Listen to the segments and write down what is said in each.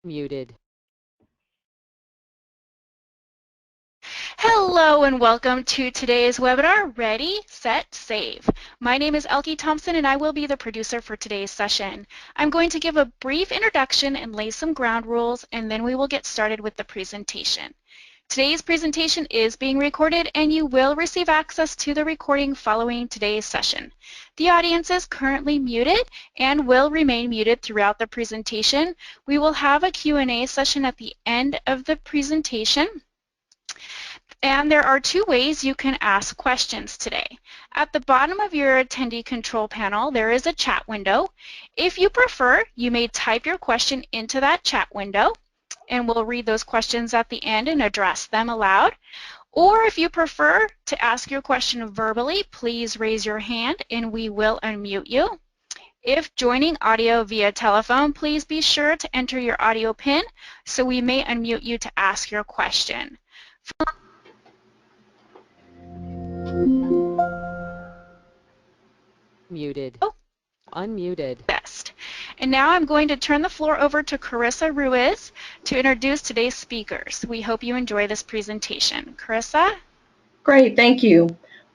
Muted. Hello and welcome to today's webinar, Ready, Set, Save. My name is Elke Thompson and I will be the producer for today's session. I'm going to give a brief introduction and lay some ground rules, and then we will get started with the presentation. Today's presentation is being recorded and you will receive access to the recording following today's session. The audience is currently muted and will remain muted throughout the presentation. We will have a Q&A session at the end of the presentation. And there are two ways you can ask questions today. At the bottom of your attendee control panel, there is a chat window. If you prefer, you may type your question into that chat window, and we'll read those questions at the end and address them aloud. Or if you prefer to ask your question verbally, please raise your hand and we will unmute you. If joining audio via telephone, please be sure to enter your audio PIN so we may unmute you to ask your question. Muted. Unmuted. Best. And now I'm going to turn the floor over to Carissa Ruiz to introduce today's speakers. We hope you enjoy this presentation. Carissa? Great, thank you.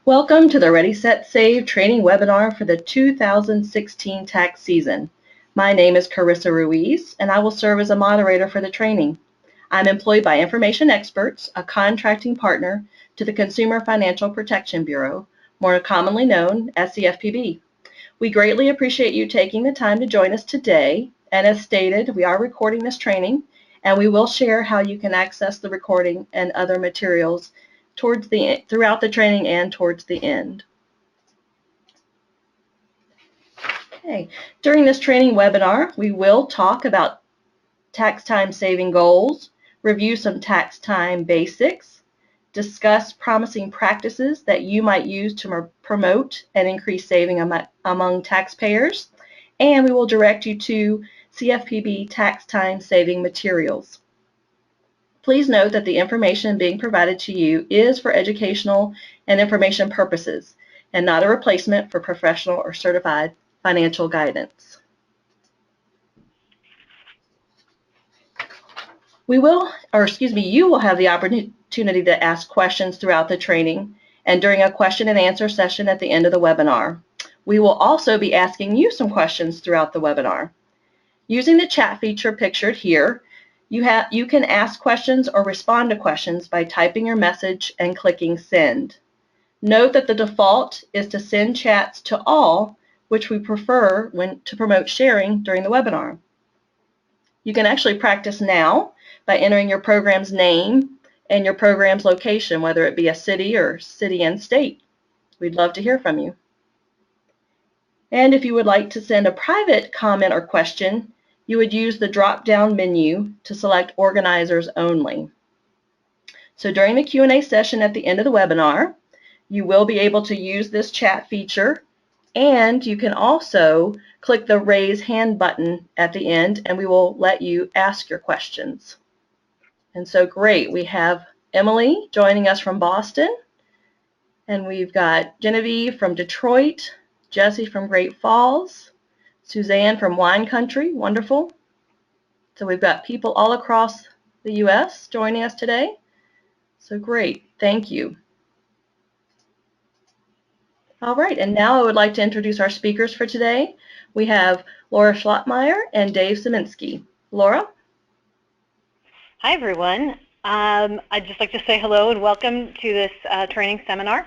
Welcome to the Ready, Set, Save training webinar for the 2016 tax season. My name is Carissa Ruiz, and I will serve as a moderator for the training. I'm employed by Information Experts, a contracting partner to the Consumer Financial Protection Bureau, more commonly known as CFPB. We greatly appreciate you taking the time to join us today, and as stated, we are recording this training, and we will share how you can access the recording and other materials throughout the training and towards the end. Okay. During this training webinar, we will talk about tax time saving goals, review some tax time basics, discuss promising practices that you might use to promote and increase saving among taxpayers, and we will direct you to CFPB tax time saving materials. Please note that the information being provided to you is for educational and information purposes and not a replacement for professional or certified financial guidance. You will have the opportunity to ask questions throughout the training and during a question and answer session at the end of the webinar. We will also be asking you some questions throughout the webinar. Using the chat feature pictured here, you can ask questions or respond to questions by typing your message and clicking send. Note that the default is to send chats to all, which we prefer to promote sharing during the webinar. You can actually practice now by entering your program's name and your program's location, whether it be a city or city and state. We'd love to hear from you. And if you would like to send a private comment or question, you would use the drop-down menu to select organizers only. So during the Q&A session at the end of the webinar, you will be able to use this chat feature, and you can also click the raise hand button at the end and we will let you ask your questions. And so great, we have Emily joining us from Boston, and we've got Genevieve from Detroit, Jesse from Great Falls, Suzanne from Wine Country, wonderful. So we've got people all across the U.S. joining us today. So great, thank you. All right, and now I would like to introduce our speakers for today. We have Laura Schlottmeyer and Dave Szyminski. Laura? Hi, everyone. I'd just like to say hello and welcome to this training seminar.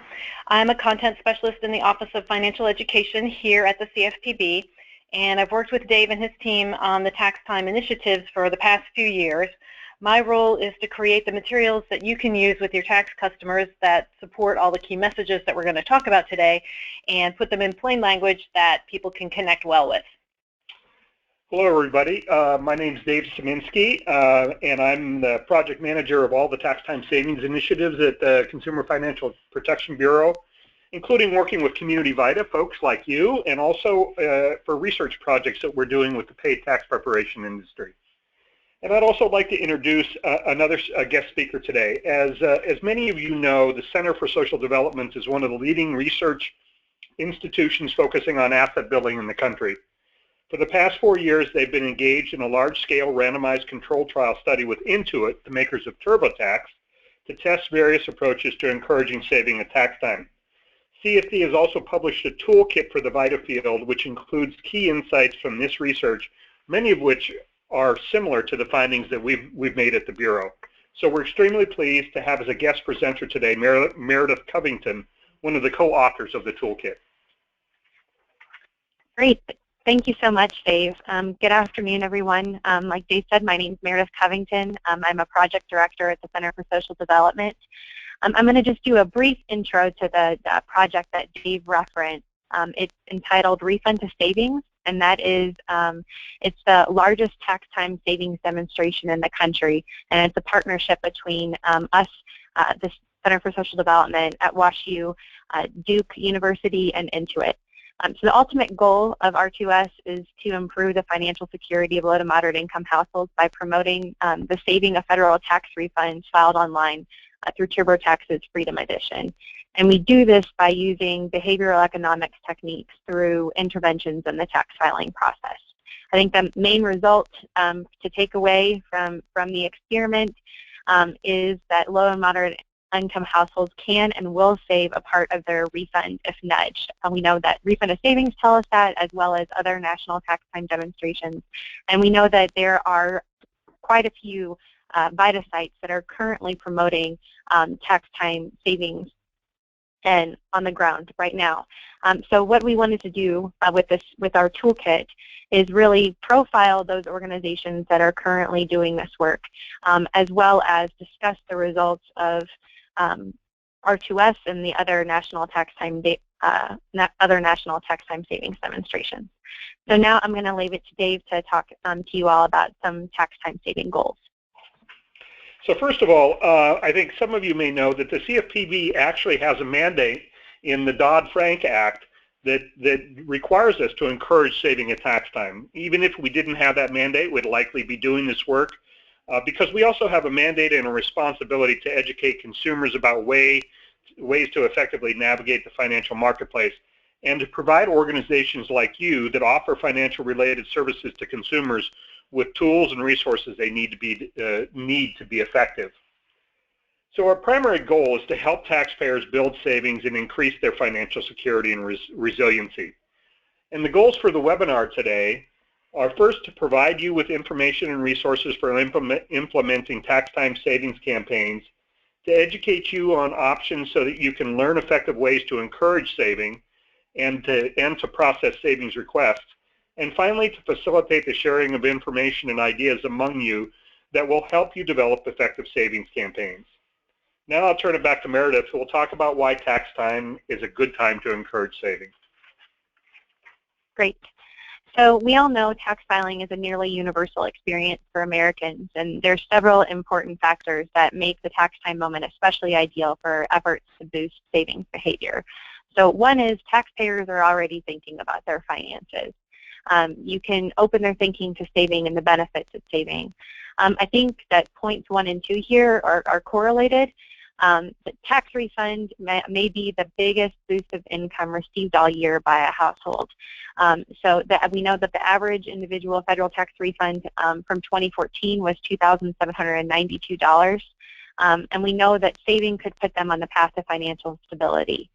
I'm a content specialist in the Office of Financial Education here at the CFPB, and I've worked with Dave and his team on the tax time initiatives for the past few years. My role is to create the materials that you can use with your tax customers that support all the key messages that we're going to talk about today and put them in plain language that people can connect well with. Hello, everybody. My name is Dave Szyminski, and I'm the project manager of all the tax time savings initiatives at the Consumer Financial Protection Bureau, including working with Community Vita folks like you, and also for research projects that we're doing with the paid tax preparation industry. And I'd also like to introduce another guest speaker today. As many of you know, the Center for Social Development is one of the leading research institutions focusing on asset building in the country. For the past 4 years, they've been engaged in a large-scale randomized controlled trial study with Intuit, the makers of TurboTax, to test various approaches to encouraging saving at tax time. CFD has also published a toolkit for the VITA field, which includes key insights from this research, many of which are similar to the findings that we've made at the Bureau. So we're extremely pleased to have as a guest presenter today Meredith Covington, one of the co-authors of the toolkit. Great. Thank you so much, Dave. Good afternoon, everyone. Like Dave said, my name is Meredith Covington. I'm a project director at the Center for Social Development. I'm going to just do a brief intro to the project that Dave referenced. It's entitled Refund to Savings, and that is, it's the largest tax time savings demonstration in the country, and it's a partnership between us, the Center for Social Development at WashU, Duke University, and Intuit. So the ultimate goal of R2S is to improve the financial security of low to moderate income households by promoting the saving of federal tax refunds filed online through TurboTax's Freedom Edition. And we do this by using behavioral economics techniques through interventions in the tax filing process. I think the main result to take away from the experiment is that low and moderate income households can and will save a part of their refund if nudged. We know that Refund to Savings tell us that, as well as other national tax time demonstrations. And we know that there are quite a few VITA sites that are currently promoting tax time savings and on the ground right now. So what we wanted to do with our toolkit is really profile those organizations that are currently doing this work, as well as discuss the results of R2S and the other national tax time savings demonstrations. So now I'm going to leave it to Dave to talk to you all about some tax time saving goals. So first of all, I think some of you may know that the CFPB actually has a mandate in the Dodd-Frank Act that requires us to encourage saving at tax time. Even if we didn't have that mandate, we'd likely be doing this work because we also have a mandate and a responsibility to educate consumers about ways to effectively navigate the financial marketplace and to provide organizations like you that offer financial related services to consumers with tools and resources they need to be effective. So our primary goal is to help taxpayers build savings and increase their financial security and resiliency. And the goals for the webinar today are first to provide you with information and resources for implementing tax time savings campaigns, to educate you on options so that you can learn effective ways to encourage saving and to process savings requests, and finally to facilitate the sharing of information and ideas among you that will help you develop effective savings campaigns. Now I'll turn it back to Meredith, who will talk about why tax time is a good time to encourage saving. Great. So we all know tax filing is a nearly universal experience for Americans, and there's several important factors that make the tax time moment especially ideal for efforts to boost savings behavior. So one is taxpayers are already thinking about their finances. You can open their thinking to saving and the benefits of saving. I think that points 1 and 2 here are correlated. The tax refund may be the biggest boost of income received all year by a household. So that we know that the average individual federal tax refund from 2014 was $2,792. And we know that saving could put them on the path to financial stability.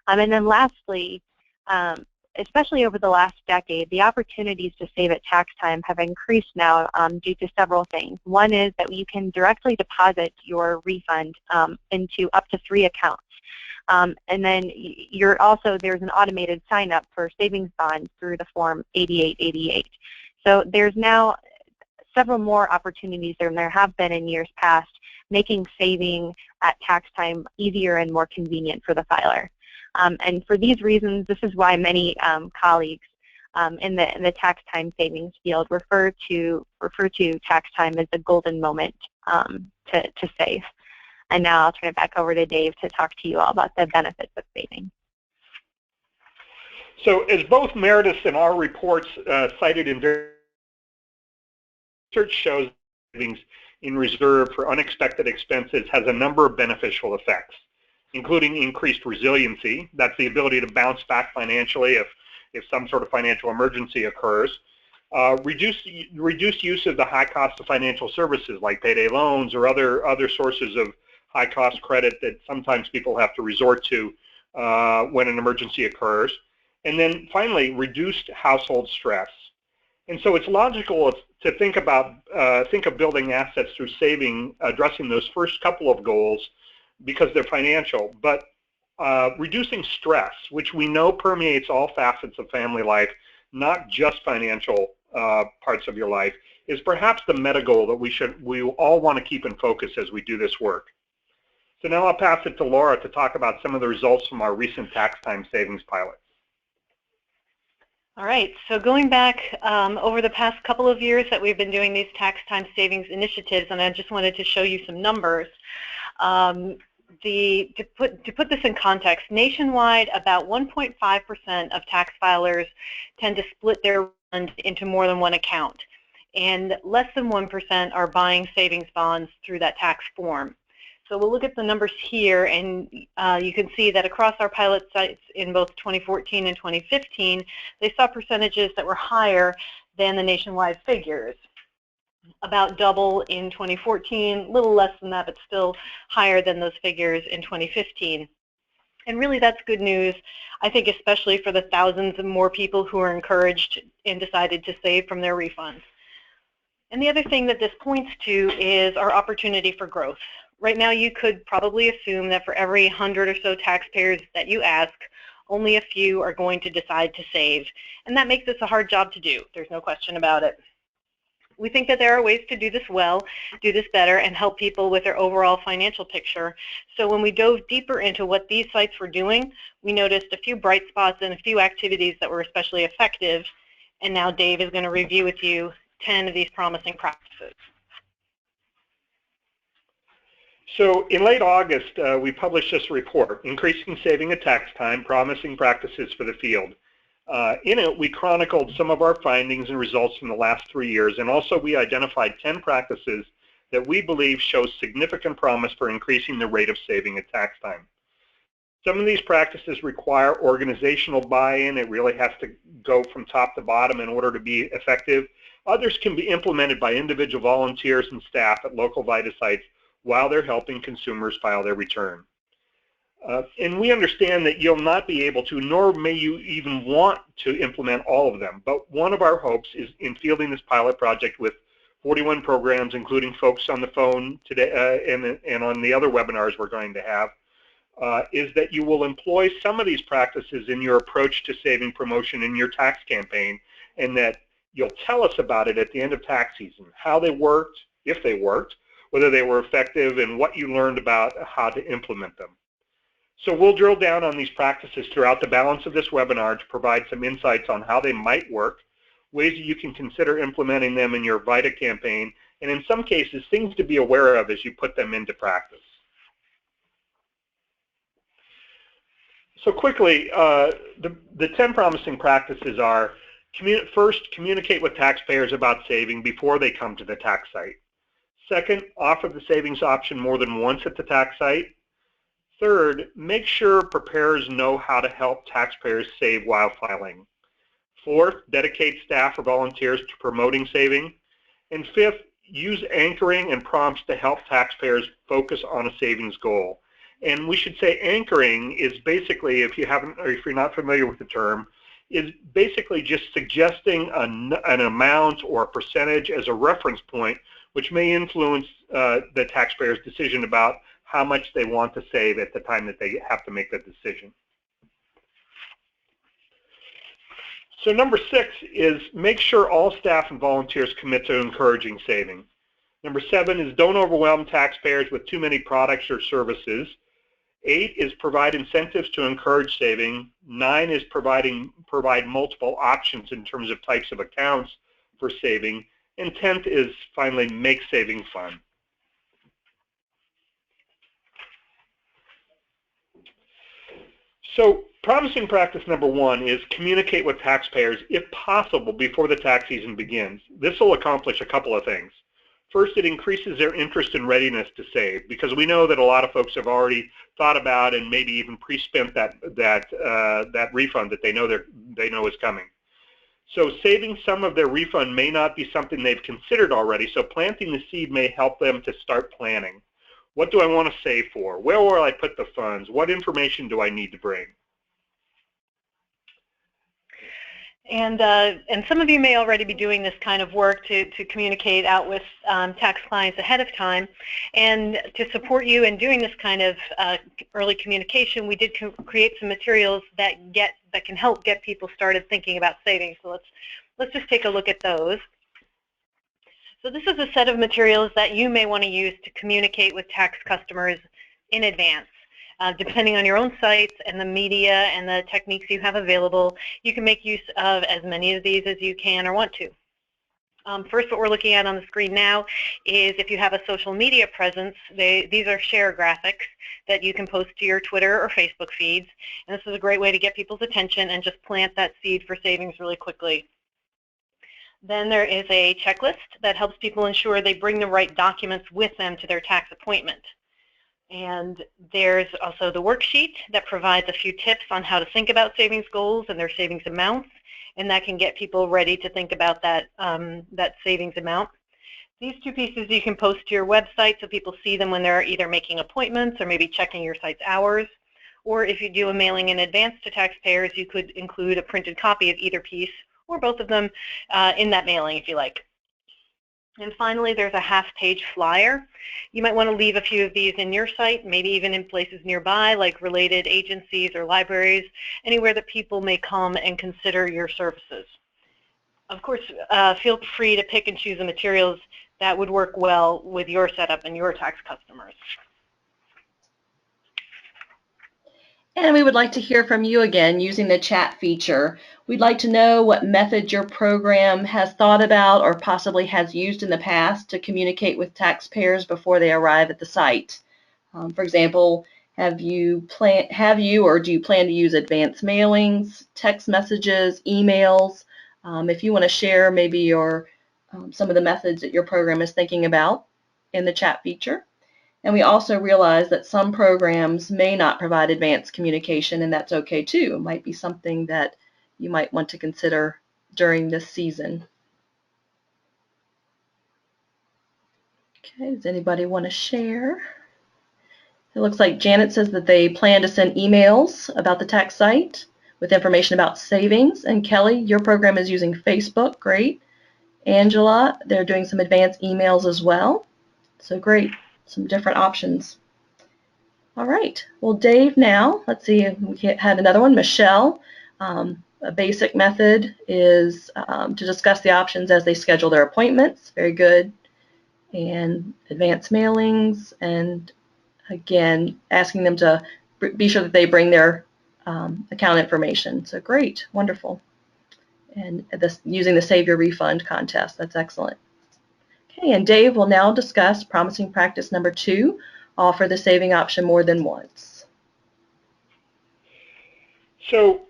And then lastly, especially over the last decade, the opportunities to save at tax time have increased now due to several things. One is that you can directly deposit your refund into up to 3 accounts. And then there's an automated sign up for savings bonds through the form 8888. So there's now several more opportunities than there have been in years past, making saving at tax time easier and more convenient for the filer. And for these reasons, this is why many colleagues in the tax time savings field refer to tax time as the golden moment to save. And now I'll turn it back over to Dave to talk to you all about the benefits of saving. So as both Meredith and our reports cited in research shows savings in reserve for unexpected expenses has a number of beneficial effects, including increased resiliency. That's the ability to bounce back financially if some sort of financial emergency occurs. Reduce use of the high cost of financial services like payday loans or other sources of high cost credit that sometimes people have to resort to when an emergency occurs. And then finally, reduced household stress. And so it's logical to think of building assets through saving, addressing those first couple of goals because they're financial, but reducing stress, which we know permeates all facets of family life, not just financial parts of your life, is perhaps the meta goal that we all want to keep in focus as we do this work. So now I'll pass it to Laura to talk about some of the results from our recent tax time savings pilot. All right, so going back over the past couple of years that we've been doing these tax time savings initiatives, and I just wanted to show you some numbers. To put this in context, nationwide, about 1.5% of tax filers tend to split their funds into more than one account, and less than 1% are buying savings bonds through that tax form. So we'll look at the numbers here, and you can see that across our pilot sites in both 2014 and 2015, they saw percentages that were higher than the nationwide figures. About double in 2014, a little less than that, but still higher than those figures in 2015. And really that's good news, I think, especially for the thousands of more people who are encouraged and decided to save from their refunds. And the other thing that this points to is our opportunity for growth. Right now you could probably assume that for every 100 or so taxpayers that you ask, only a few are going to decide to save. And that makes this a hard job to do. There's no question about it. We think that there are ways to do this well, do this better, and help people with their overall financial picture. So when we dove deeper into what these sites were doing, we noticed a few bright spots and a few activities that were especially effective. And now Dave is going to review with you 10 of these promising practices. So in late August, we published this report, Increasing Saving at Tax Time, Promising Practices for the Field. In it, we chronicled some of our findings and results from the last 3 years, and also we identified 10 practices that we believe show significant promise for increasing the rate of saving at tax time. Some of these practices require organizational buy-in. It really has to go from top to bottom in order to be effective. Others can be implemented by individual volunteers and staff at local VITA sites while they're helping consumers file their return. And we understand that you'll not be able to, nor may you even want to implement all of them. But one of our hopes is in fielding this pilot project with 41 programs, including folks on the phone today and on the other webinars we're going to have, is that you will employ some of these practices in your approach to saving promotion in your tax campaign, and that you'll tell us about it at the end of tax season, how they worked, if they worked, whether they were effective, and what you learned about how to implement them. So we'll drill down on these practices throughout the balance of this webinar to provide some insights on how they might work, ways that you can consider implementing them in your VITA campaign, and in some cases, things to be aware of as you put them into practice. So quickly, the 10 promising practices are, first, communicate with taxpayers about saving before they come to the tax site. Second, offer the savings option more than once at the tax site. Third, make sure preparers know how to help taxpayers save while filing. Fourth, dedicate staff or volunteers to promoting saving. And fifth, use anchoring and prompts to help taxpayers focus on a savings goal. And we should say anchoring is basically, if you haven't, or if you're not familiar with the term, is basically just suggesting an amount or a percentage as a reference point, which may influence the taxpayer's decision about how much they want to save at the time that they have to make that decision. So number 6 is make sure all staff and volunteers commit to encouraging saving. Number 7 is don't overwhelm taxpayers with too many products or services. 8 is provide incentives to encourage saving. 9 is provide multiple options in terms of types of accounts for saving. And 10th is finally make saving fun. So promising practice number 1 is communicate with taxpayers if possible before the tax season begins. This will accomplish a couple of things. First, it increases their interest and readiness to save, because we know that a lot of folks have already thought about and maybe even pre-spent that refund that they know is coming. So saving some of their refund may not be something they've considered already, so planting the seed may help them to start planning. What do I want to save for? Where will I put the funds? What information do I need to bring? And some of you may already be doing this kind of work to communicate out with tax clients ahead of time. And to support you in doing this kind of early communication, we did create some materials that can help get people started thinking about saving. So let's just take a look at those. So this is a set of materials that you may want to use to communicate with tax customers in advance. Depending on your own sites and the media and the techniques you have available, you can make use of as many of these as you can or want to. First, what we're looking at on the screen now is if you have a social media presence, these are share graphics that you can post to your Twitter or Facebook feeds. And this is a great way to get people's attention and just plant that seed for savings really quickly. Then there is a checklist that helps people ensure they bring the right documents with them to their tax appointment. And there's also the worksheet that provides a few tips on how to think about savings goals and their savings amounts, and that can get people ready to think about that, that savings amount. These two pieces you can post to your website so people see them when they're either making appointments or maybe checking your site's hours. Or if you do a mailing in advance to taxpayers, you could include a printed copy of either piece or both of them in that mailing if you like. And finally, there's a half-page flyer. You might want to leave a few of these in your site, maybe even in places nearby, like related agencies or libraries, anywhere that people may come and consider your services. Of course, feel free to pick and choose the materials that would work well with your setup and your tax customers. And we would like to hear from you again using the chat feature. We'd like to know what method your program has thought about or possibly has used in the past to communicate with taxpayers before they arrive at the site. For example, have you or do you plan to use advance mailings, text messages, emails? If you want to share maybe some of the methods that your program is thinking about in the chat feature. And we also realize that some programs may not provide advanced communication, and that's okay too. It might be something that you might want to consider during this season. Okay, does anybody want to share? It looks like Janet says that they plan to send emails about the tax site with information about savings. And Kelly, your program is using Facebook. Great. Angela, they're doing some advanced emails as well. So great, some different options. All right. Well, Dave, now, let's see if we had another one. Michelle, a basic method is to discuss the options as they schedule their appointments. Very good. And advanced mailings, and again, asking them to be sure that they bring their account information. So great, wonderful. And using the Save Your Refund contest. That's excellent. Okay, and Dave will now discuss promising practice number 2, offer the saving option more than once. So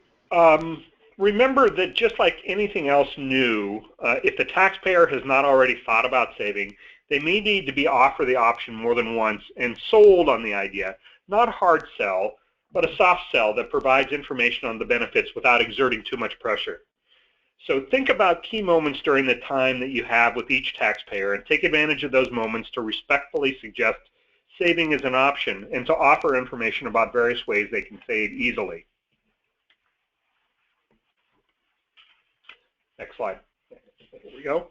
remember that just like anything else new, if the taxpayer has not already thought about saving, they may need to be offered the option more than once and sold on the idea, not a hard sell, but a soft sell that provides information on the benefits without exerting too much pressure. So think about key moments during the time that you have with each taxpayer and take advantage of those moments to respectfully suggest saving as an option and to offer information about various ways they can save easily. Next slide. Here we go.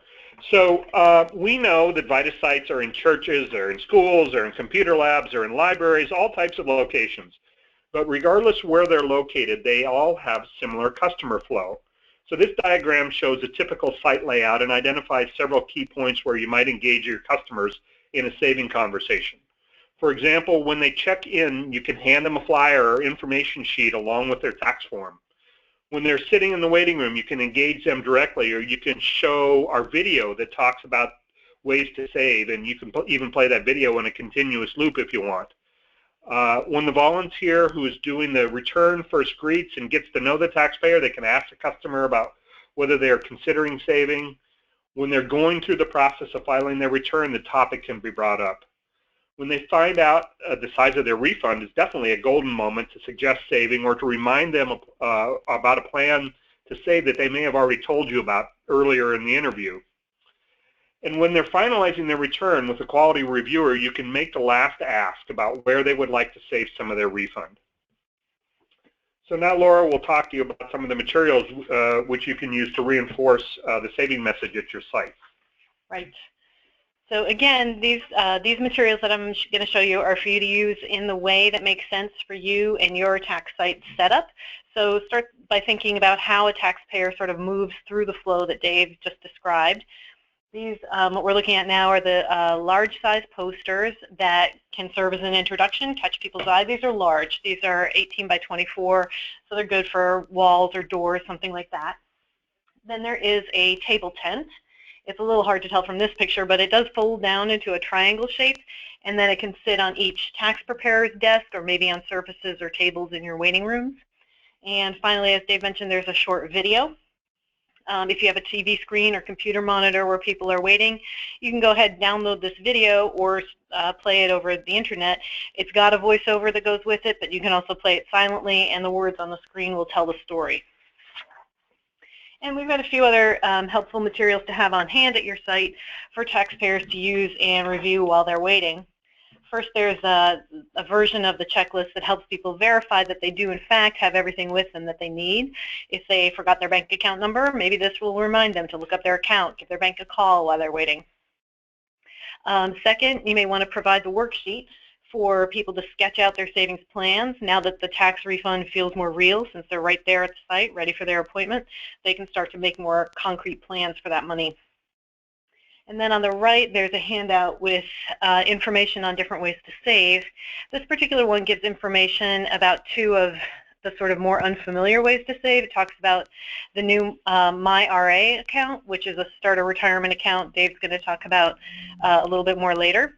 So we know that Vitus sites are in churches, they're in schools, they're in computer labs, they're in libraries, all types of locations. But regardless where they're located, they all have similar customer flow. So this diagram shows a typical site layout and identifies several key points where you might engage your customers in a saving conversation. For example, when they check in, you can hand them a flyer or information sheet along with their tax form. When they're sitting in the waiting room, you can engage them directly, or you can show our video that talks about ways to save, and you can even play that video in a continuous loop if you want. When the volunteer who is doing the return first greets and gets to know the taxpayer, they can ask the customer about whether they're considering saving. When they're going through the process of filing their return, the topic can be brought up. When they find out the size of their refund, is definitely a golden moment to suggest saving or to remind them about a plan to save that they may have already told you about earlier in the interview. And when they're finalizing their return with a quality reviewer, you can make the last ask about where they would like to save some of their refund. So now Laura will talk to you about some of the materials which you can use to reinforce the saving message at your site. Right. So again, these materials that I'm going to show you are for you to use in the way that makes sense for you and your tax site setup. So start by thinking about how a taxpayer sort of moves through the flow that Dave just described. These, what we're looking at now are the large size posters that can serve as an introduction, catch people's eye. These are large. These are 18 by 24, so they're good for walls or doors, something like that. Then there is a table tent. It's a little hard to tell from this picture, but it does fold down into a triangle shape, and then it can sit on each tax preparer's desk or maybe on surfaces or tables in your waiting rooms. And finally, as Dave mentioned, there's a short video. If you have a TV screen or computer monitor where people are waiting, you can go ahead and download this video or play it over the internet. It's got a voiceover that goes with it, but you can also play it silently, and the words on the screen will tell the story. And we've got a few other helpful materials to have on hand at your site for taxpayers to use and review while they're waiting. First, there's a version of the checklist that helps people verify that they do in fact have everything with them that they need. If they forgot their bank account number, maybe this will remind them to look up their account, give their bank a call while they're waiting. Second, you may want to provide the worksheet for people to sketch out their savings plans. Now that the tax refund feels more real, since they're right there at the site, ready for their appointment, they can start to make more concrete plans for that money. And then on the right, there's a handout with information on different ways to save. This particular one gives information about two of the sort of more unfamiliar ways to save. It talks about the new MyRA account, which is a starter retirement account Dave's going to talk about a little bit more later.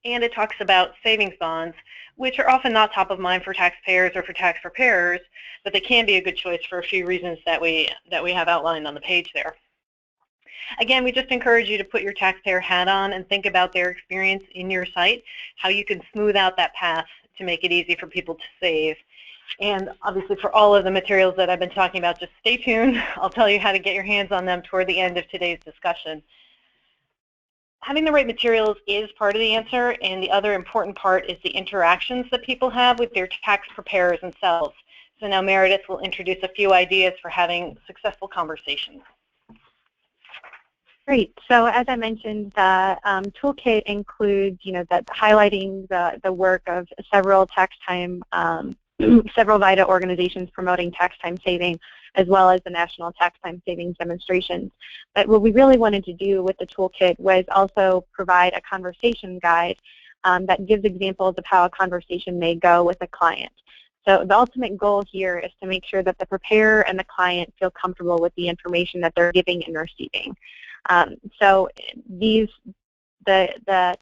And it talks about savings bonds, which are often not top of mind for taxpayers or for tax preparers, but they can be a good choice for a few reasons that we have outlined on the page there. Again, we just encourage you to put your taxpayer hat on and think about their experience in your site, how you can smooth out that path to make it easy for people to save. And obviously for all of the materials that I've been talking about, just stay tuned. I'll tell you how to get your hands on them toward the end of today's discussion. Having the right materials is part of the answer, and the other important part is the interactions that people have with their tax preparers themselves. So now Meredith will introduce a few ideas for having successful conversations. Great. So as I mentioned, the toolkit includes, highlighting the work of several tax time, several VITA organizations promoting tax time saving, as well as the National Tax Time Savings demonstrations. But what we really wanted to do with the toolkit was also provide a conversation guide that gives examples of how a conversation may go with a client. So the ultimate goal here is to make sure that the preparer and the client feel comfortable with the information that they're giving and receiving. So the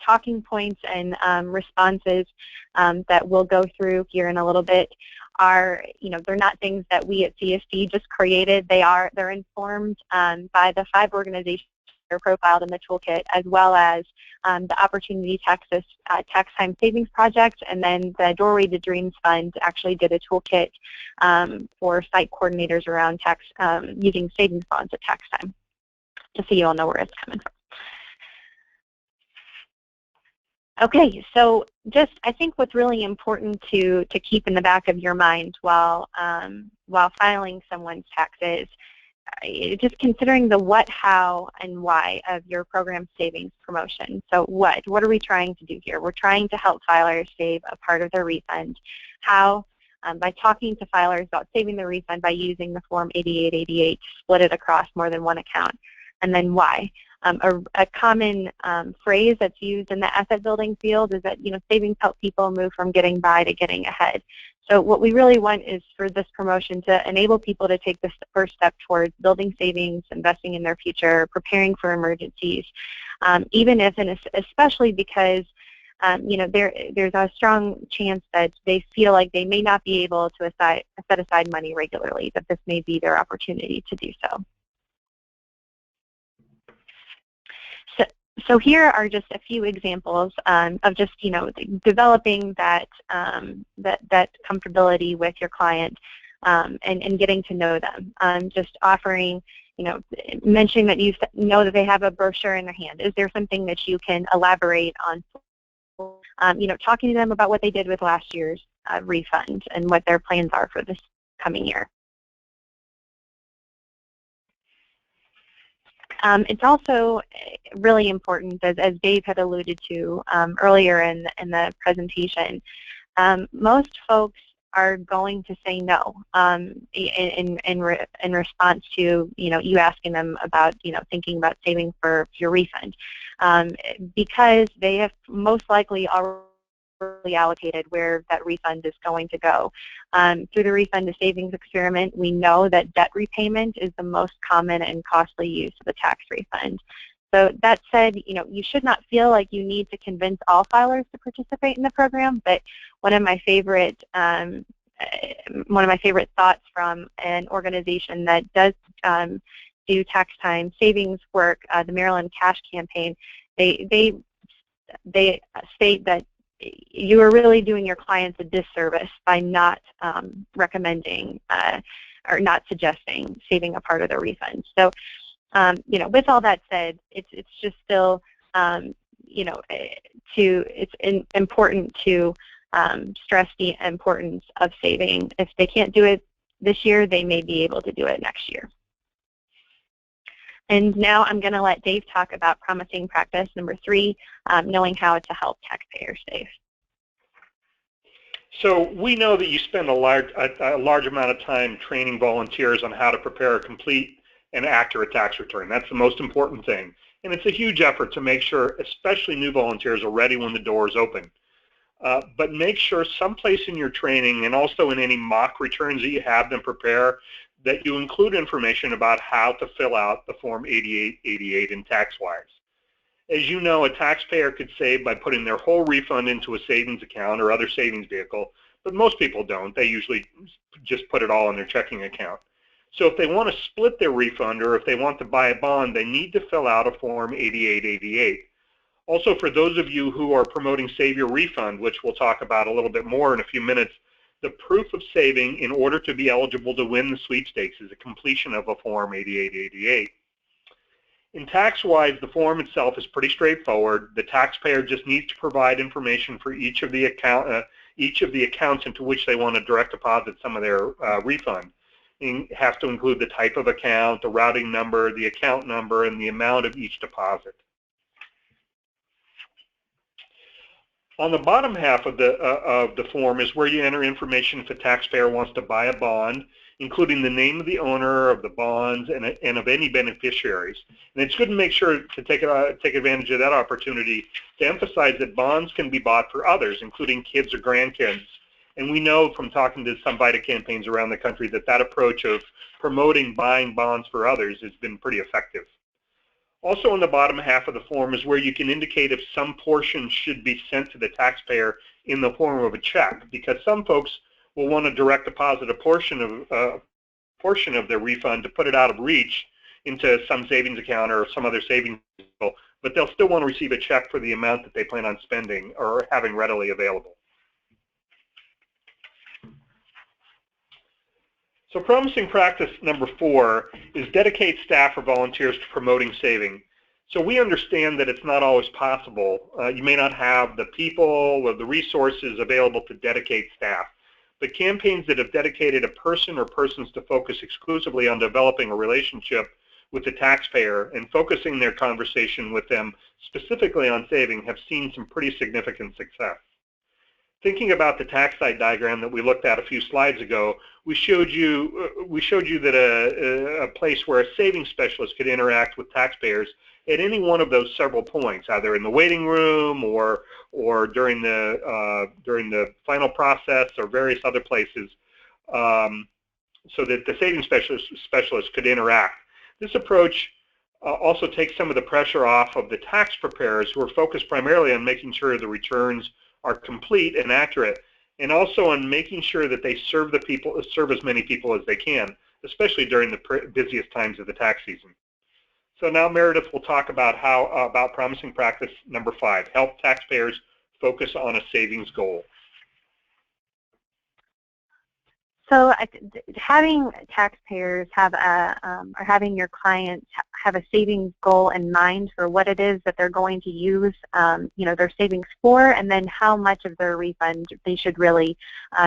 talking points and responses that we'll go through here in a little bit are, they're not things that we at CSD just created. They're informed by the 5 organizations that are profiled in the toolkit, as well as the Opportunity Texas Tax Time Savings Project, and then the Doorway to Dreams Fund actually did a toolkit for site coordinators around tax using savings bonds at tax time, just so you all know where it's coming from. Okay, so I think what's really important to keep in the back of your mind while filing someone's taxes, just considering the what, how, and why of your program savings promotion. So what are we trying to do here? We're trying to help filers save a part of their refund. How? By talking to filers about saving the refund by using the Form 8888 to split it across more than one account. And then why? A common phrase that's used in the asset building field is that savings help people move from getting by to getting ahead. So what we really want is for this promotion to enable people to take this first step towards building savings, investing in their future, preparing for emergencies, even if, and especially because there's a strong chance that they feel like they may not be able to set aside money regularly, that this may be their opportunity to do so. So here are just a few examples of just developing that that comfortability with your client. and getting to know them. Just offering, mentioning that you know that they have a brochure in their hand. Is there something that you can elaborate on? Talking to them about what they did with last year's refund and what their plans are for this coming year. It's also really important, as Dave had alluded to earlier in the presentation, most folks are going to say no in response to you asking them about thinking about saving for your refund, because they have most likely already allocated where that refund is going to go. Through the refund to savings experiment, we know that debt repayment is the most common and costly use of the tax refund. So that said, you should not feel like you need to convince all filers to participate in the program, but one of my favorite thoughts from an organization that does do tax time savings work, the Maryland Cash Campaign, they state that you are really doing your clients a disservice by not recommending or not suggesting saving a part of their refund. So, with all that said, it's just still, it's important to stress the importance of saving. If they can't do it this year, they may be able to do it next year. And now I'm going to let Dave talk about promising practice number 3, knowing how to help taxpayers save. So we know that you spend a large amount of time training volunteers on how to prepare a complete and accurate tax return. That's the most important thing. And it's a huge effort to make sure, especially new volunteers, are ready when the doors open. But make sure someplace in your training and also in any mock returns that you have them prepare that you include information about how to fill out the Form 8888 in TaxWise. As you know, a taxpayer could save by putting their whole refund into a savings account or other savings vehicle, but most people don't. They usually just put it all in their checking account. So if they want to split their refund or if they want to buy a bond, they need to fill out a Form 8888. Also, for those of you who are promoting Save Your Refund, which we'll talk about a little bit more in a few minutes, the proof of saving in order to be eligible to win the sweepstakes is a completion of a Form 8888. In TaxWise, the form itself is pretty straightforward. The taxpayer just needs to provide information for each of the accounts into which they want to direct deposit some of their refund. You have to include the type of account, the routing number, the account number, and the amount of each deposit. On the bottom half of the form is where you enter information if a taxpayer wants to buy a bond, including the name of the owner of the bonds and of any beneficiaries. And it's good to make sure to take advantage of that opportunity to emphasize that bonds can be bought for others, including kids or grandkids. And we know from talking to some VITA campaigns around the country that that approach of promoting buying bonds for others has been pretty effective. Also on the bottom half of the form is where you can indicate if some portion should be sent to the taxpayer in the form of a check, because some folks will want to direct deposit a portion of their refund to put it out of reach into some savings account or some other savings vehicle, but they'll still want to receive a check for the amount that they plan on spending or having readily available. So promising practice number 4 is dedicate staff or volunteers to promoting saving. So we understand that it's not always possible. You may not have the people or the resources available to dedicate staff, but campaigns that have dedicated a person or persons to focus exclusively on developing a relationship with the taxpayer and focusing their conversation with them specifically on saving have seen some pretty significant success. Thinking about the tax site diagram that we looked at a few slides ago, we showed you that a place where a savings specialist could interact with taxpayers at any one of those several points, either in the waiting room or during the final process or various other places, so that the savings specialist could interact. This approach also takes some of the pressure off of the tax preparers who are focused primarily on making sure the returns are complete and accurate, and also on making sure that they serve as many people as they can, especially during the busiest times of the tax season. So now Meredith will talk about about promising practice number 5, help taxpayers focus on a savings goal. So having taxpayers have or having your clients have a savings goal in mind for what it is that they're going to use, their savings for, and then how much of their refund they should really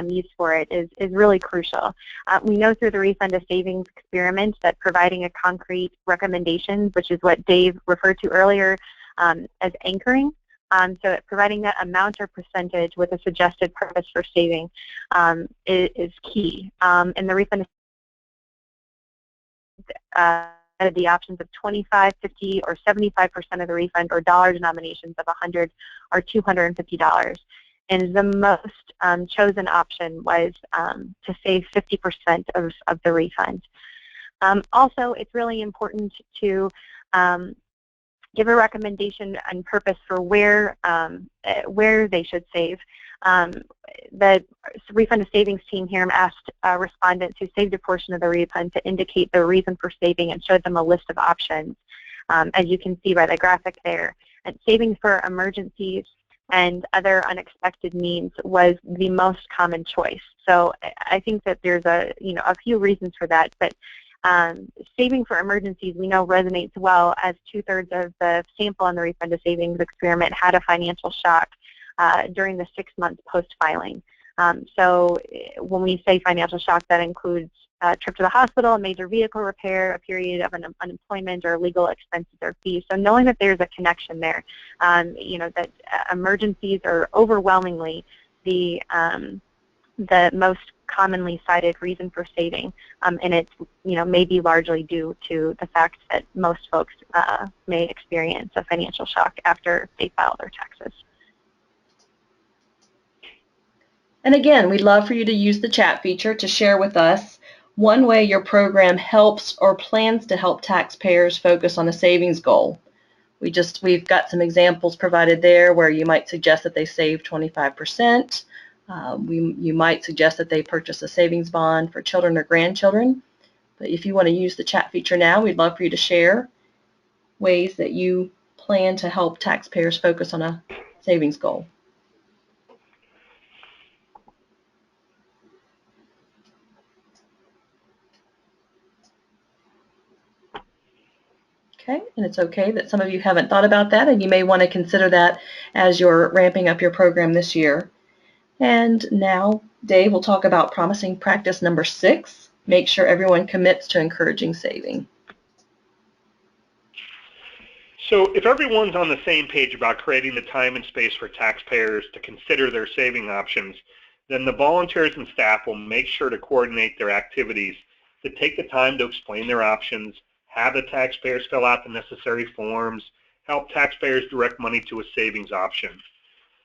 use for it is really crucial. We know through the Refund to Savings experiment that providing a concrete recommendation, which is what Dave referred to earlier as anchoring, so providing that amount or percentage with a suggested purpose for saving is key. And the refund the options of 25, 50, or 75% of the refund, or dollar denominations of $100 or $250. And the most chosen option was to save 50% of the refund. Also, it's really important to give a recommendation and purpose for where they should save. The Refund to Savings team here asked respondents who saved a portion of the refund to indicate the reason for saving and showed them a list of options, as you can see by the graphic there. And savings for emergencies and other unexpected needs was the most common choice. So I think that there's a few reasons for that, but saving for emergencies we know resonates well, as 2/3 of the sample in the Refund to Savings experiment had a financial shock during the 6 months post-filing. So when we say financial shock, that includes a trip to the hospital, a major vehicle repair, a period of unemployment, or legal expenses or fees. So knowing that there's a connection there, that emergencies are overwhelmingly the most commonly cited reason for saving, and it's may be largely due to the fact that most folks may experience a financial shock after they file their taxes. And again, we'd love for you to use the chat feature to share with us one way your program helps or plans to help taxpayers focus on a savings goal. We've got some examples provided there where you might suggest that they save 25%. You might suggest that they purchase a savings bond for children or grandchildren. But if you want to use the chat feature now, we'd love for you to share ways that you plan to help taxpayers focus on a savings goal. Okay, and it's okay that some of you haven't thought about that, and you may want to consider that as you're ramping up your program this year. And now Dave will talk about promising practice number 6, make sure everyone commits to encouraging saving. So if everyone's on the same page about creating the time and space for taxpayers to consider their saving options, then the volunteers and staff will make sure to coordinate their activities to take the time to explain their options, have the taxpayers fill out the necessary forms, help taxpayers direct money to a savings option.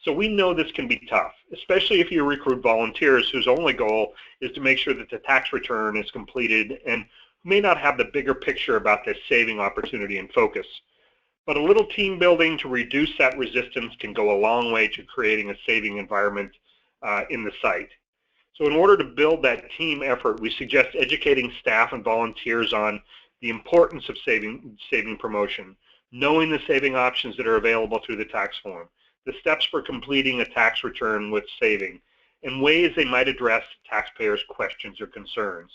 So we know this can be tough, especially if you recruit volunteers whose only goal is to make sure that the tax return is completed and may not have the bigger picture about this saving opportunity in focus. But a little team building to reduce that resistance can go a long way to creating a saving environment in the site. So in order to build that team effort, we suggest educating staff and volunteers on the importance of saving promotion, knowing the saving options that are available through the tax form, the steps for completing a tax return with saving, and ways they might address taxpayers' questions or concerns.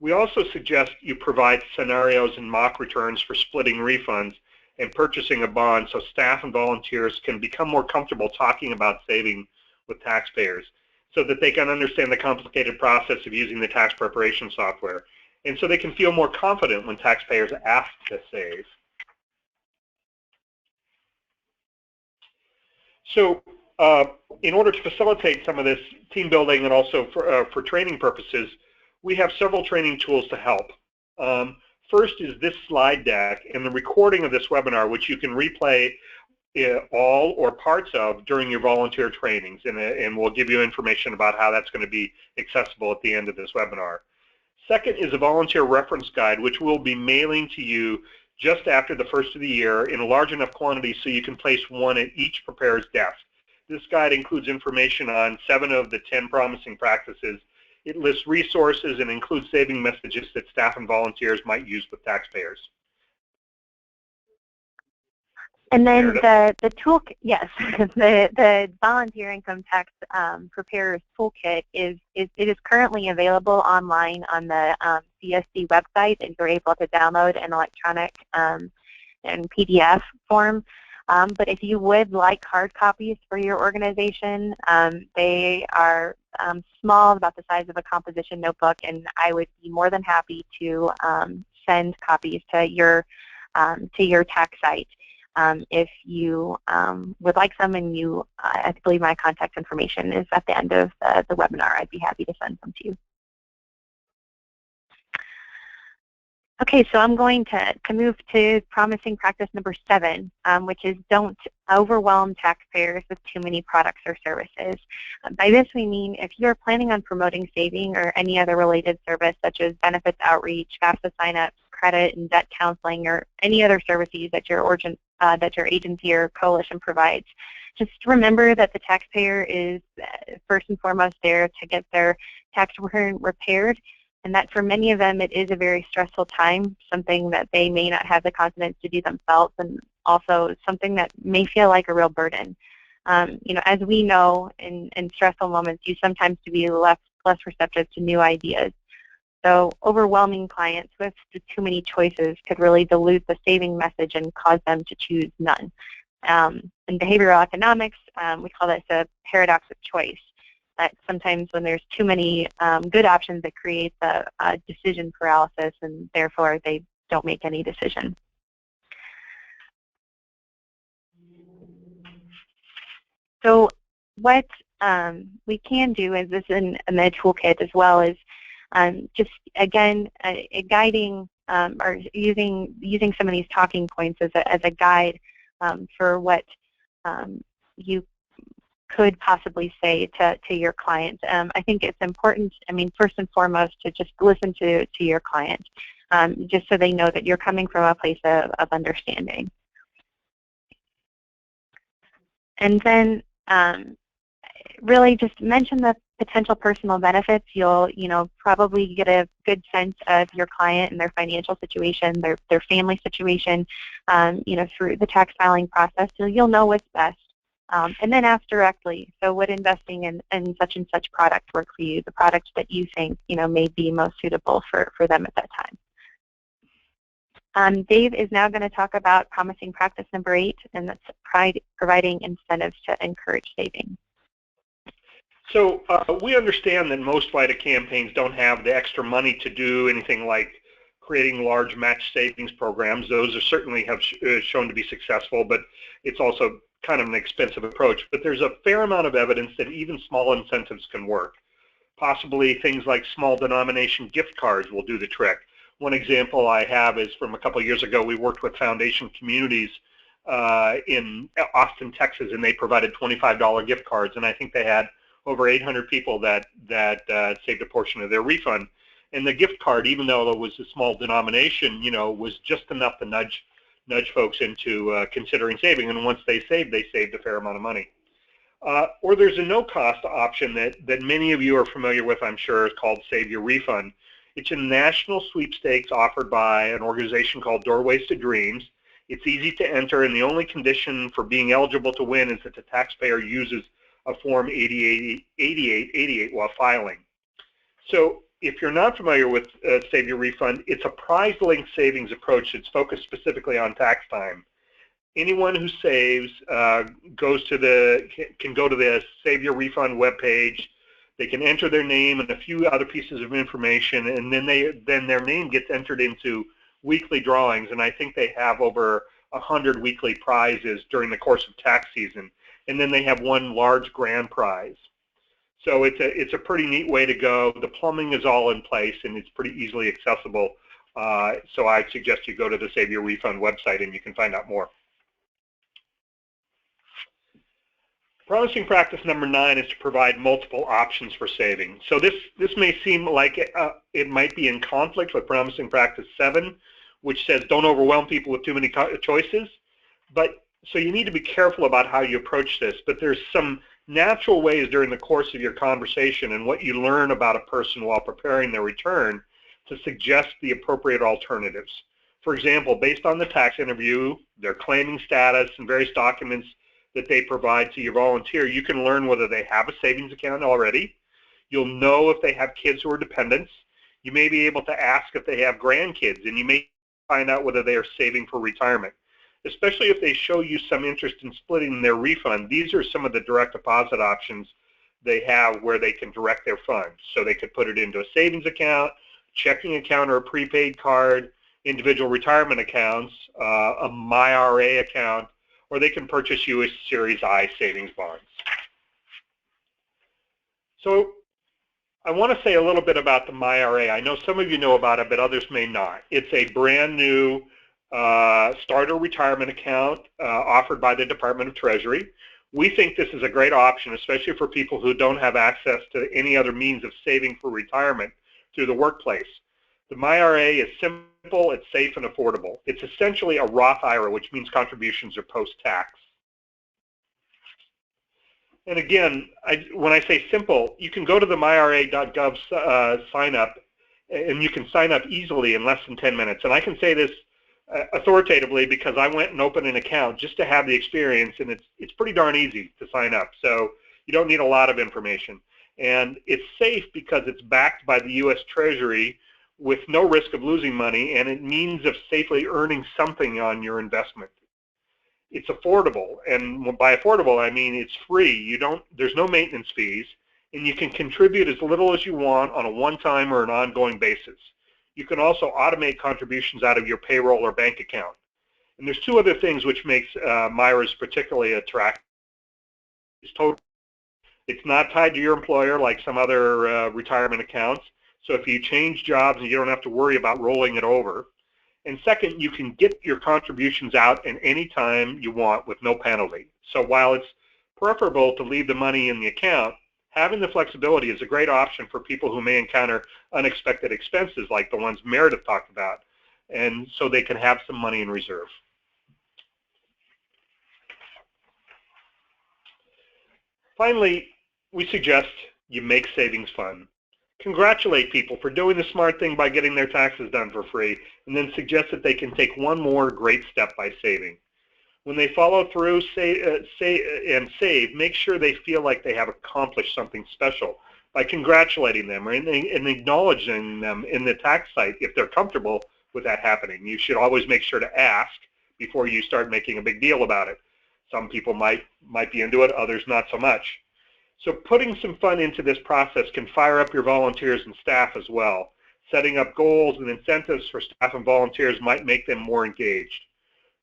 We also suggest you provide scenarios and mock returns for splitting refunds and purchasing a bond so staff and volunteers can become more comfortable talking about saving with taxpayers so that they can understand the complicated process of using the tax preparation software, and so they can feel more confident when taxpayers ask to save. So in order to facilitate some of this team building and also for training purposes, we have several training tools to help. First is this slide deck and the recording of this webinar, which you can replay all or parts of during your volunteer trainings, and we'll give you information about how that's going to be accessible at the end of this webinar. Second is a volunteer reference guide, which we'll be mailing to you just after the first of the year in a large enough quantity so you can place one at each preparer's desk. This guide includes information on 7 of the 10 promising practices. It lists resources and includes saving messages that staff and volunteers might use with taxpayers. And then Meredith? the toolkit, yes, the volunteer income tax preparer's toolkit it is currently available online on the CSC website, and you're able to download an electronic and PDF form. But if you would like hard copies for your organization, they are small, about the size of a composition notebook, and I would be more than happy to send copies to your tax site. If you would like some, and I believe my contact information is at the end of the webinar, I'd be happy to send them to you. Okay, so I'm going to move to promising practice number 7, which is don't overwhelm taxpayers with too many products or services. By this we mean if you're planning on promoting saving or any other related service such as benefits outreach, FAFSA signups, credit and debt counseling, or any other services that your agency or coalition provides, just remember that the taxpayer is first and foremost there to get their tax return repaired, and that for many of them it is a very stressful time, something that they may not have the confidence to do themselves, and also something that may feel like a real burden. As we know, in stressful moments, you sometimes to be less receptive to new ideas. So overwhelming clients with too many choices could really dilute the saving message and cause them to choose none. In behavioral economics, we call this a paradox of choice. That sometimes when there's too many good options, it creates a decision paralysis, and therefore they don't make any decision. So what we can do is this in the toolkit as well is just again guiding or using some of these talking points as a guide for what you could possibly say to your client. I think it's important, first and foremost, to just listen to your client, just so they know that you're coming from a place of understanding. And then really just mention the potential personal benefits. You'll probably get a good sense of your client and their financial situation, their family situation, through the tax filing process, so you'll know what's best. And then ask directly, so would investing in such and such product work for you, the product that you think may be most suitable for them at that time. Dave is now going to talk about promising practice number 8, and that's providing incentives to encourage saving. So we understand that most VITA campaigns don't have the extra money to do anything like creating large match savings programs. Those are certainly have shown to be successful, but it's also kind of an expensive approach. But there's a fair amount of evidence that even small incentives can work. Possibly things like small denomination gift cards will do the trick. One example I have is from a couple of years ago. We worked with Foundation Communities in Austin, Texas, and they provided $25 gift cards, and I think they had over 800 people that saved a portion of their refund. And the gift card, even though it was a small denomination, was just enough to nudge folks into considering saving. And once they saved a fair amount of money. Or there's a no-cost option that many of you are familiar with, I'm sure, is called Save Your Refund. It's a national sweepstakes offered by an organization called Doorways to Dreams. It's easy to enter, and the only condition for being eligible to win is that the taxpayer uses a Form 8888 while filing. So if you're not familiar with Save Your Refund, it's a prize-linked savings approach that's focused specifically on tax time. Anyone who saves can go to the Save Your Refund webpage. They can enter their name and a few other pieces of information, and then their name gets entered into weekly drawings. And I think they have over 100 weekly prizes during the course of tax season. And then they have one large grand prize. So it's a pretty neat way to go. The plumbing is all in place, and it's pretty easily accessible. So I suggest you go to the Save Your Refund website, and you can find out more. Promising practice number 9 is to provide multiple options for saving. So this may seem like it might be in conflict with promising practice 7, which says don't overwhelm people with too many choices. But so you need to be careful about how you approach this. But there's some natural ways during the course of your conversation and what you learn about a person while preparing their return to suggest the appropriate alternatives. For example, based on the tax interview, their claiming status, and various documents that they provide to your volunteer, you can learn whether they have a savings account already. You'll know if they have kids who are dependents. You may be able to ask if they have grandkids, and you may find out whether they are saving for retirement. Especially if they show you some interest in splitting their refund, these are some of the direct deposit options they have where they can direct their funds. So they could put it into a savings account, checking account, or a prepaid card, individual retirement accounts, a MyRA account, or they can purchase U.S. Series I savings bonds. So I want to say a little bit about the MyRA. I know some of you know about it, but others may not. It's a brand new starter retirement account offered by the Department of Treasury. We think this is a great option, especially for people who don't have access to any other means of saving for retirement through the workplace. The MyRA is simple, it's safe, and affordable. It's essentially a Roth IRA, which means contributions are post-tax. And again, when I say simple, you can go to the myra.gov sign up, and you can sign up easily in less than 10 minutes. And I can say this authoritatively because I went and opened an account just to have the experience, and it's pretty darn easy to sign up. So you don't need a lot of information. And it's safe because it's backed by the U.S. Treasury with no risk of losing money, and it means of safely earning something on your investment. It's affordable, and by affordable I mean it's free. There's no maintenance fees, and you can contribute as little as you want on a one-time or an ongoing basis. You can also automate contributions out of your payroll or bank account. And there's two other things which makes MyRAs particularly attractive. It's not tied to your employer like some other retirement accounts. So if you change jobs, you don't have to worry about rolling it over. And second, you can get your contributions out at any time you want with no penalty. So while it's preferable to leave the money in the account, having the flexibility is a great option for people who may encounter unexpected expenses like the ones Meredith talked about, and so they can have some money in reserve. Finally, we suggest you make savings fun. Congratulate people for doing the smart thing by getting their taxes done for free, and then suggest that they can take one more great step by saving. When they follow through and save, make sure they feel like they have accomplished something special by congratulating them and acknowledging them in the tax site if they're comfortable with that happening. You should always make sure to ask before you start making a big deal about it. Some people might be into it, others not so much. So putting some fun into this process can fire up your volunteers and staff as well. Setting up goals and incentives for staff and volunteers might make them more engaged.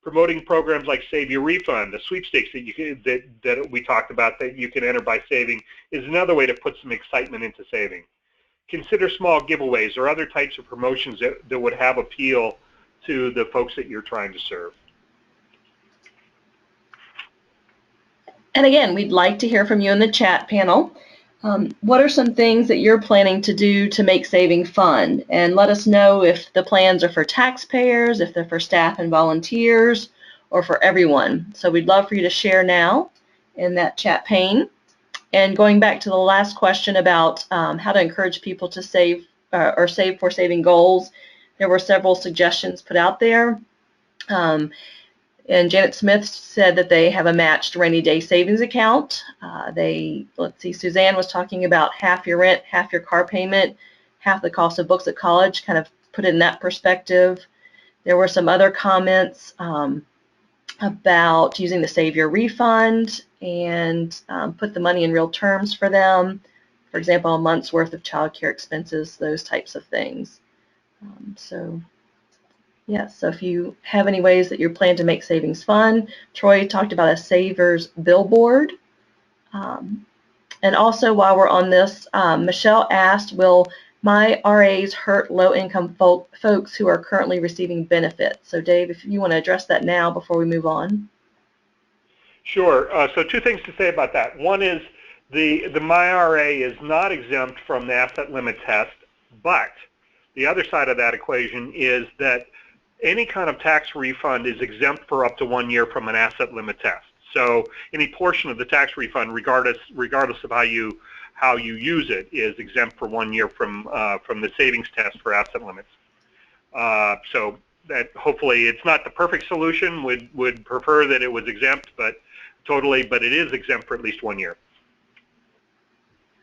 Promoting programs like Save Your Refund, the sweepstakes that we talked about that you can enter by saving, is another way to put some excitement into saving. Consider small giveaways or other types of promotions that would have appeal to the folks that you're trying to serve. And again, we'd like to hear from you in the chat panel. What are some things that you're planning to do to make saving fun? And let us know if the plans are for taxpayers, if they're for staff and volunteers, or for everyone. So we'd love for you to share now in that chat pane. And going back to the last question about how to encourage people to save or save for saving goals, there were several suggestions put out there. And Janet Smith said that they have a matched rainy day savings account. Let's see, Suzanne was talking about half your rent, half your car payment, half the cost of books at college, kind of put it in that perspective. There were some other comments about using the Save Your Refund and put the money in real terms for them. For example, a month's worth of child care expenses, those types of things. Yeah, so if you have any ways that you're planning to make savings fun, Troy talked about a savers billboard. And also while we're on this, Michelle asked, will MyRAs hurt low-income folks who are currently receiving benefits? So Dave, if you want to address that now before we move on. Sure. So two things to say about that. One is the MyRA is not exempt from the asset limit test, but the other side of that equation is that any kind of tax refund is exempt for up to 1 year from an asset limit test. So any portion of the tax refund, regardless of how you use it, is exempt for 1 year from the savings test for asset limits. So that hopefully it's not the perfect solution. Would prefer that it was exempt, but it is exempt for at least 1 year.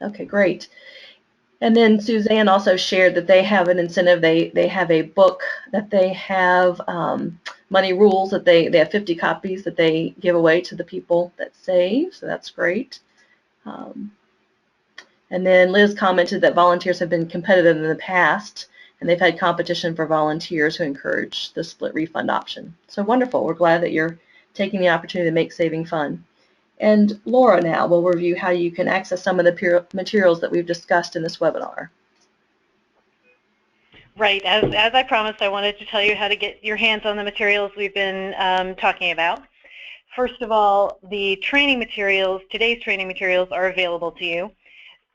Okay, great. And then Suzanne also shared that they have an incentive. They have a book that they have, money rules, that they have 50 copies that they give away to the people that save, so that's great. And then Liz commented that volunteers have been competitive in the past, and they've had competition for volunteers who encourage the split refund option. So wonderful. We're glad that you're taking the opportunity to make saving fun. And Laura now will review how you can access some of the materials that we've discussed in this webinar. Right. As I promised, I wanted to tell you how to get your hands on the materials we've been talking about. First of all, the training materials, today's training materials, are available to you.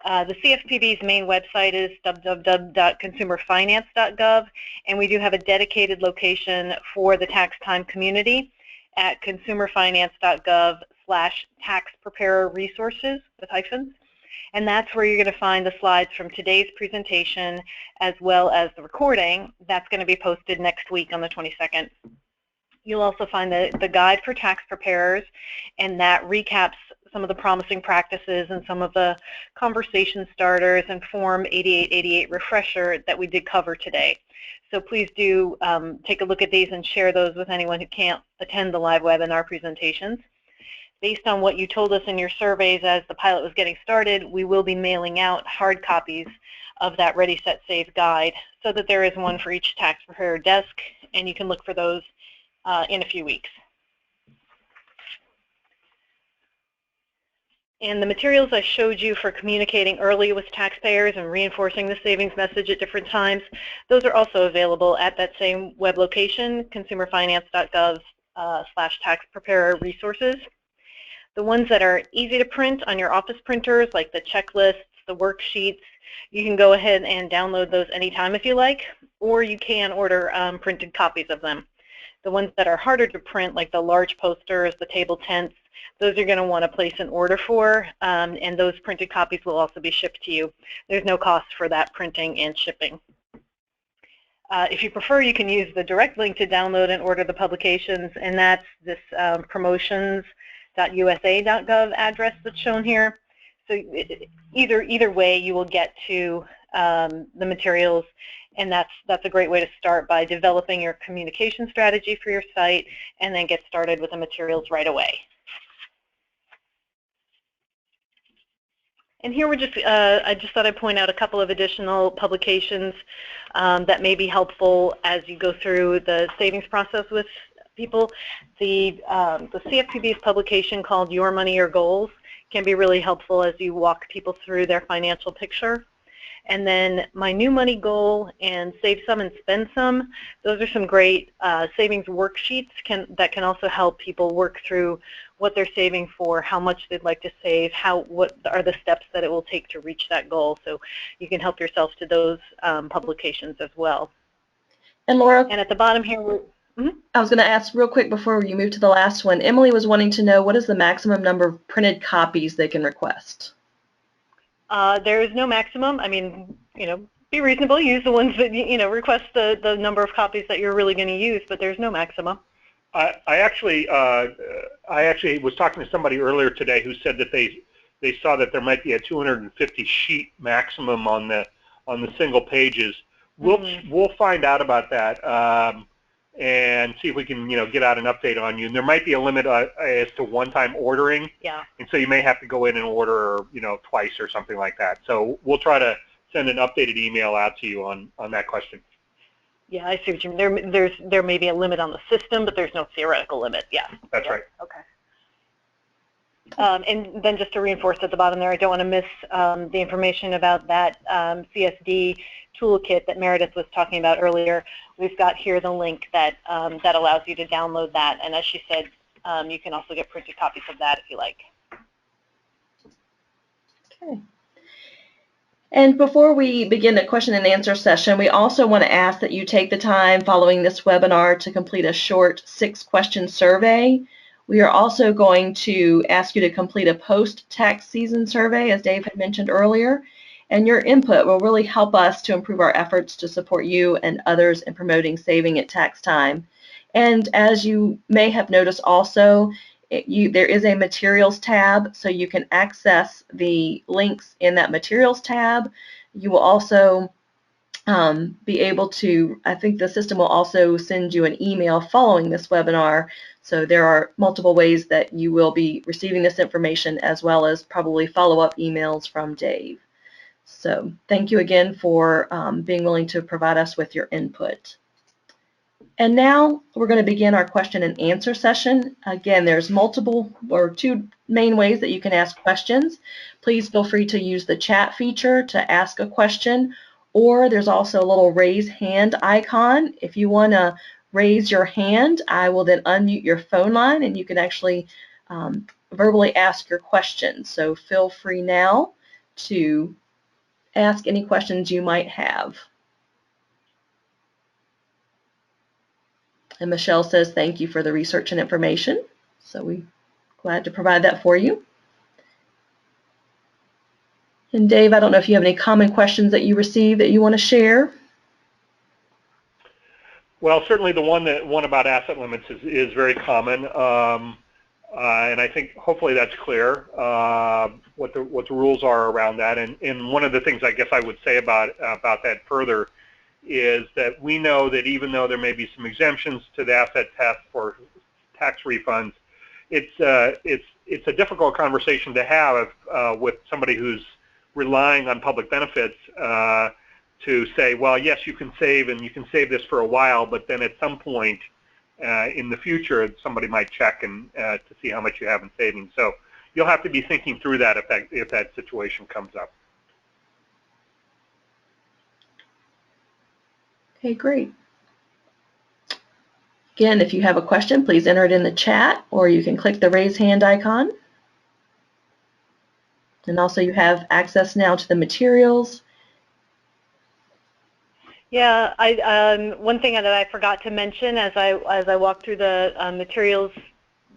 The CFPB's main website is www.consumerfinance.gov, and we do have a dedicated location for the tax time community at consumerfinance.gov/tax preparer resources with hyphens. And that's where you're going to find the slides from today's presentation as well as the recording. That's going to be posted next week on the 22nd. You'll also find the guide for tax preparers, and that recaps some of the promising practices and some of the conversation starters and Form 8888 refresher that we did cover today. So please do take a look at these and share those with anyone who can't attend the live webinar presentations. Based on what you told us in your surveys as the pilot was getting started, we will be mailing out hard copies of that Ready, Set, Save guide so that there is one for each tax preparer desk, and you can look for those in a few weeks. And the materials I showed you for communicating early with taxpayers and reinforcing the savings message at different times, those are also available at that same web location, consumerfinance.gov/tax preparer resources. The ones that are easy to print on your office printers, like the checklists, the worksheets, you can go ahead and download those anytime if you like, or you can order printed copies of them. The ones that are harder to print, like the large posters, the table tents, those you're going to want to place an order for, and those printed copies will also be shipped to you. There's no cost for that printing and shipping. If you prefer, you can use the direct link to download and order the publications, and that's this promotions.usa.gov address that's shown here. So either way, you will get to the materials, and that's a great way to start by developing your communication strategy for your site and then get started with the materials right away. And here I just thought I'd point out a couple of additional publications that may be helpful as you go through the savings process with people. The CFPB's publication called Your Money, Your Goals can be really helpful as you walk people through their financial picture. And then My New Money Goal and Save Some and Spend Some, those are some great savings worksheets that can also help people work through what they're saving for, how much they'd like to save, what are the steps that it will take to reach that goal. So you can help yourself to those publications as well. And Laura, and at the bottom here, I was going to ask real quick before you move to the last one. Emily was wanting to know, what is the maximum number of printed copies they can request? There is no maximum. I mean, be reasonable. Use the ones that, request the number of copies that you're really going to use, but there's no maximum. I actually was talking to somebody earlier today who said that they saw that there might be a 250 sheet maximum on the single pages. We'll find out about that and see if we can get out an update on you. And there might be a limit as to one-time ordering. Yeah. And so you may have to go in and order twice or something like that. So we'll try to send an updated email out to you on that question. Yeah, I see what you mean. There may be a limit on the system, but there's no theoretical limit. Yeah. That's right. Okay. And then just to reinforce at the bottom there, I don't want to miss the information about that CSD toolkit that Meredith was talking about earlier. We've got here the link that that allows you to download that, and as she said, you can also get printed copies of that if you like. Okay. And before we begin the question and answer session, we also want to ask that you take the time following this webinar to complete a short 6-question survey. We are also going to ask you to complete a post-tax season survey, as Dave had mentioned earlier. And your input will really help us to improve our efforts to support you and others in promoting saving at tax time. And as you may have noticed also, there is a materials tab, so you can access the links in that materials tab. You will also be able to, I think the system will also send you an email following this webinar. So there are multiple ways that you will be receiving this information, as well as probably follow-up emails from Dave. So thank you again for being willing to provide us with your input. And now we're going to begin our question and answer session. Again, there's multiple or two main ways that you can ask questions. Please feel free to use the chat feature to ask a question, or there's also a little raise hand icon. If you want to raise your hand, I will then unmute your phone line and you can actually verbally ask your question. So feel free now to ask any questions you might have. And Michelle says, thank you for the research and information. So we're glad to provide that for you. And Dave, I don't know if you have any common questions that you received that you want to share. Well, certainly the one about asset limits is very common. And I think hopefully that's clear what the rules are around that. And one of the things I guess I would say about that further is that we know that even though there may be some exemptions to the asset test for tax refunds, it's a difficult conversation to have with somebody who's relying on public benefits to say, well, yes, you can save and you can save this for a while, but then at some point in the future, somebody might check and to see how much you have in savings. So you'll have to be thinking through that if that situation comes up. Okay, great. Again, if you have a question, please enter it in the chat, or you can click the raise hand icon. And also you have access now to the materials. Yeah, one thing that I forgot to mention as I walk through the materials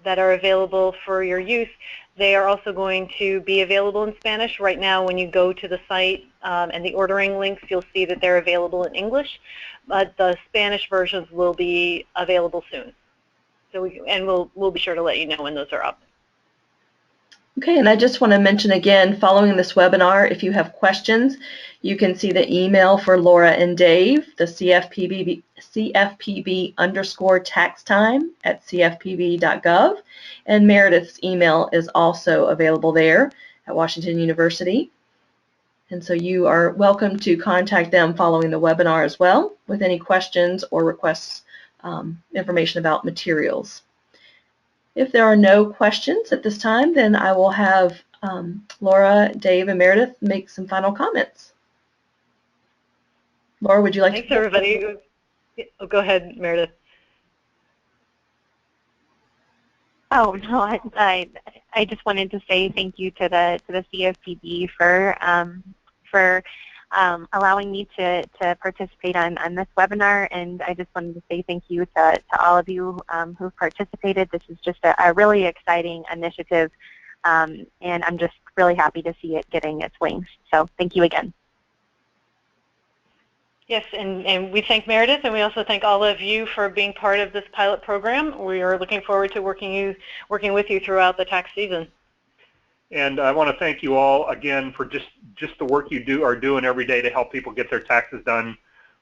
that are available for your use, they are also going to be available in Spanish. Right now, when you go to the site and the ordering links, you'll see that they're available in English, but the Spanish versions will be available soon. So we'll be sure to let you know when those are up. Okay, and I just want to mention again, following this webinar, if you have questions, you can see the email for Laura and Dave, the CFPB_taxtime@cfpb.gov, and Meredith's email is also available there at Washington University. And so you are welcome to contact them following the webinar as well with any questions or requests information about materials. If there are no questions at this time, then I will have Laura, Dave, and Meredith make some final comments. Laura, would you like Thanks, to? everybody. Oh, go ahead, Meredith. Oh no, I just wanted to say thank you to the CFPB for allowing me to participate on this webinar, and I just wanted to say thank you to all of you who've participated. This is just a really exciting initiative, and I'm just really happy to see it getting its wings. So thank you again. Yes, and we thank Meredith, and we also thank all of you for being part of this pilot program. We are looking forward to working with you throughout the tax season. And I want to thank you all again for just the work you are doing every day to help people get their taxes done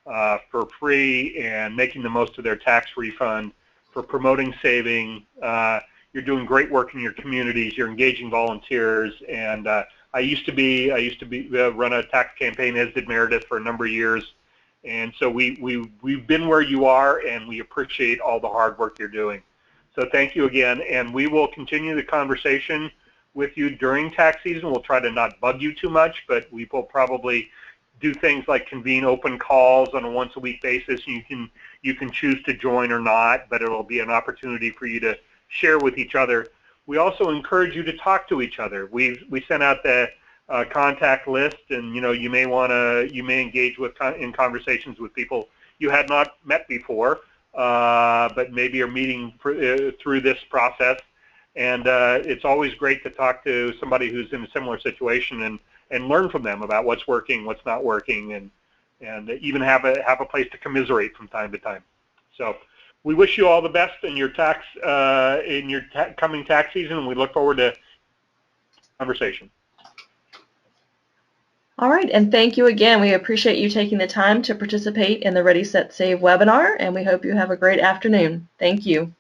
for free and making the most of their tax refund, for promoting saving. You're doing great work in your communities. You're engaging volunteers, and I used to run a tax campaign, as did Meredith, for a number of years. And so we've been where you are, and we appreciate all the hard work you're doing. So thank you again, and we will continue the conversation with you during tax season. We'll try to not bug you too much, but we will probably do things like convene open calls on a once-a-week basis. You can choose to join or not, but it'll be an opportunity for you to share with each other. We also encourage you to talk to each other. We sent out the contact list, and you may engage in conversations with people you had not met before, but maybe are meeting through this process. And it's always great to talk to somebody who's in a similar situation and learn from them about what's working, what's not working, and even have a place to commiserate from time to time. So we wish you all the best in your coming tax season, and we look forward to conversation. All right, and thank you again. We appreciate you taking the time to participate in the Ready, Set, Save webinar, and we hope you have a great afternoon. Thank you.